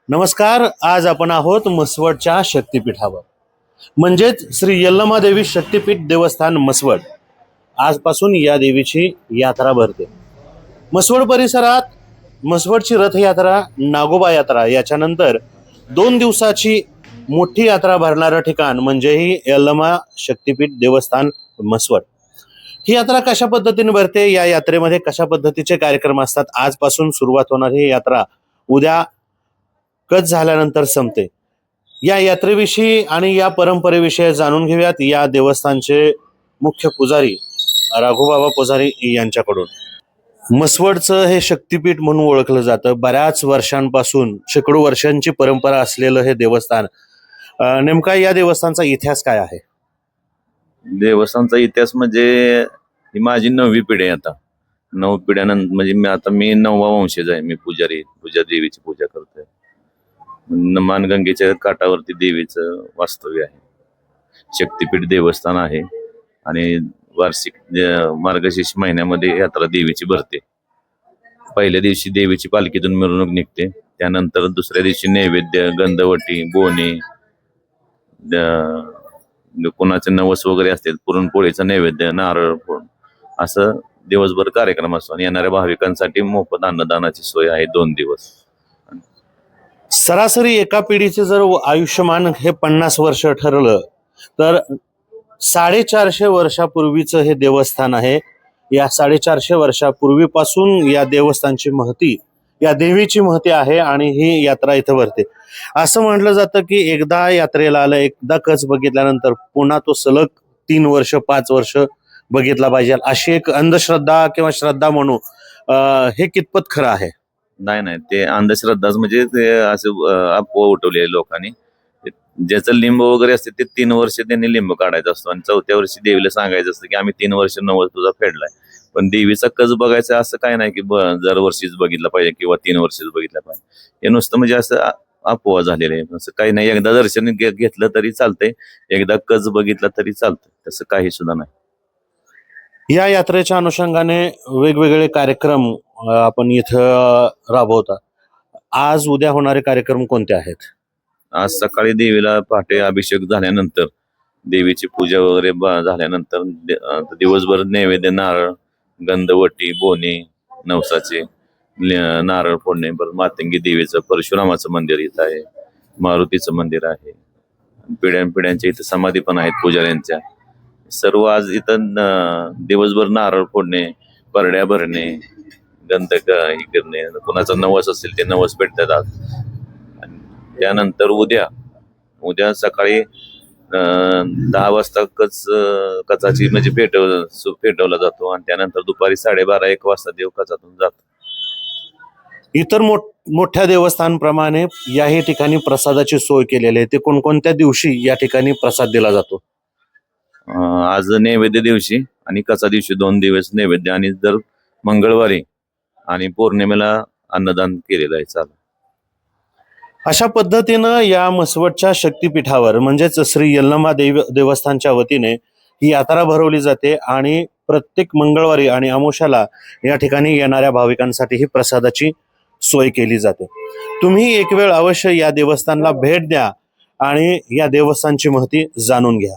नमस्कार. आज आपण आहोत म्हसवडच्या शक्तिपीठावर, म्हणजेच श्री यल्लमादेवी शक्तिपीठ देवस्थान म्हसवड. आजपासून या देवीची यात्रा भरते. म्हसवड परिसरात म्हसवडची रथयात्रा, नागोबा यात्रा याच्यानंतर 2 दिवसाची मोठी यात्रा भरणारं ठिकाण म्हणजे ही यल्लमा शक्तिपीठ देवस्थान म्हसवड. ही यात्रा कशा पद्धतीने भरते, या यात्रेमध्ये कशा पद्धतीचे कार्यक्रम असतात, आजपासून सुरुवात होणारी ही यात्रा उद्या कच झाल्यानंतर संपते. या यात्रेविषयी आणि या परंपरेविषयी जाणून घेऊयात या देवस्थानचे मुख्य पुजारी राघोबाबा पुजारी यांच्याकडून. म्हसवडचं हे शक्तिपीठ म्हणून ओळखलं जातं. बऱ्याच वर्षांपासून, शेकडो वर्षांची परंपरा असलेलं हे देवस्थान. नेमका या देवस्थानचा इतिहास काय आहे? देवस्थानचा इतिहास म्हणजे ही माझी 9वी पिढी आहे. आता 9 पिढ्यानंतर म्हणजे मी 9वा वंशज आहे. मी पूजा देवीची पूजा करतोय. मानगंगेच्या काठावरती देवीचं वास्तव्य आहे. शक्तिपीठ देवस्थान आहे आणि वार्षिक मार्गशीर्ष महिन्यामध्ये यात्रा देवीची भरते. पहिल्या दिवशी देवीची पालखीतून मिरवणूक निघते. त्यानंतर दुसऱ्या दिवशी नैवेद्य, गंधवटी, बोने, कोणाचे नवस वगैरे असतील, पुरणपोळीचा नैवेद्य, नारळ असं दिवसभर कार्यक्रम असतो. आणि येणाऱ्या भाविकांसाठी मोफत अन्नदानाची सोय आहे 2 दिवस. सरासरी एका पिढीचे जर आयुष्यमान हे 50 वर्ष ठरलं तर 450 वर्षापूर्वीचं हे देवस्थान आहे. या 450 वर्षापूर्वीपासून या देवस्थानची महती, या देवीची महती आहे आणि ही यात्रा इथं भरते. असं म्हटलं जातं की एकदा यात्रेला आलं, एकदा कच बघितल्यानंतर पुन्हा तो सलग 3 वर्ष 5 वर्ष बघितला पाहिजे, अशी एक अंधश्रद्धा किंवा श्रद्धा म्हणू. हे कितपत खरं आहे? नाही, ते अंधश्रद्धाच म्हणजे ते असं अफवा उठवली लोकांनी. ज्याचं लिंब वगैरे असते ते 3 वर्ष त्यांनी लिंब काढायचा असतो आणि 4थ्या वर्षी देवीला सांगायचं असतं की आम्ही 3 वर्ष नवस तुझा फेडलाय. पण देवीचा कच बघायचा असं काय नाही की दरवर्षीच बघितला पाहिजे किंवा 3 वर्षीच बघितला पाहिजे. हे नुसतं म्हणजे असं अफवा झालेलं आहे. असं काही नाही. एकदा दर्शन घेतलं तरी चालतंय, एकदा कच बघितला तरी चालतंय, तसं काही सुद्धा नाही. या यात्रेच्या अनुषंगाने वेगवेगळे कार्यक्रम आपण इथं राबवतात. आज उद्या होणारे कार्यक्रम कोणते आहेत? आज सकाळी देवीला पहाटे अभिषेक झाल्यानंतर, देवीची पूजा वगैरे झाल्यानंतर दिवसभर नैवेद्य, नारळ, गंधवटी, बोने, नवसाचे नारळ फोडणे. परत मातंगी देवीचं, परशुरामाचं मंदिर इथं आहे, मारुतीचं मंदिर आहे, पिढ्यांच्या इथं समाधी पण आहेत पुजाऱ्यांच्या. सर्व आज इथं दिवसभर नारळ फोडणे, परड्या भरणे, गंध हे करणे, कुणाचा नवस असेल ते नवस पेटतात आज. त्यानंतर उद्या सकाळी 10 वाजता कचाची म्हणजे पेटवला जातो आणि त्यानंतर दुपारी 12:30-1 वाजता देव कचातून जातो. इतर मोठ्या देवस्थानप्रमाणे याही ठिकाणी प्रसादाची सोय केलेली आहे. ते कोणकोणत्या दिवशी या ठिकाणी प्रसाद दिला जातो? आज नैवेद्य दिवशी आणि कचा दिवशी 2 दिवस नैवेद्य, आणि दर मंगळवारी आणि पौर्णिमेला अन्नदान केलेलं आहे. चालू अशा पद्धतीनं या म्हसवडच्या शक्तिपीठावर म्हणजेच श्री यल्लमा देवस्थानच्या वतीने ही यात्रा भरवली जाते आणि प्रत्येक मंगळवारी आणि अमावस्याला या ठिकाणी येणाऱ्या भाविकांसाठी ही प्रसादाची सोय केली जाते. तुम्ही एक वेळ अवश्य या देवस्थानला भेट द्या आणि या देवस्थानची महती जाणून घ्या.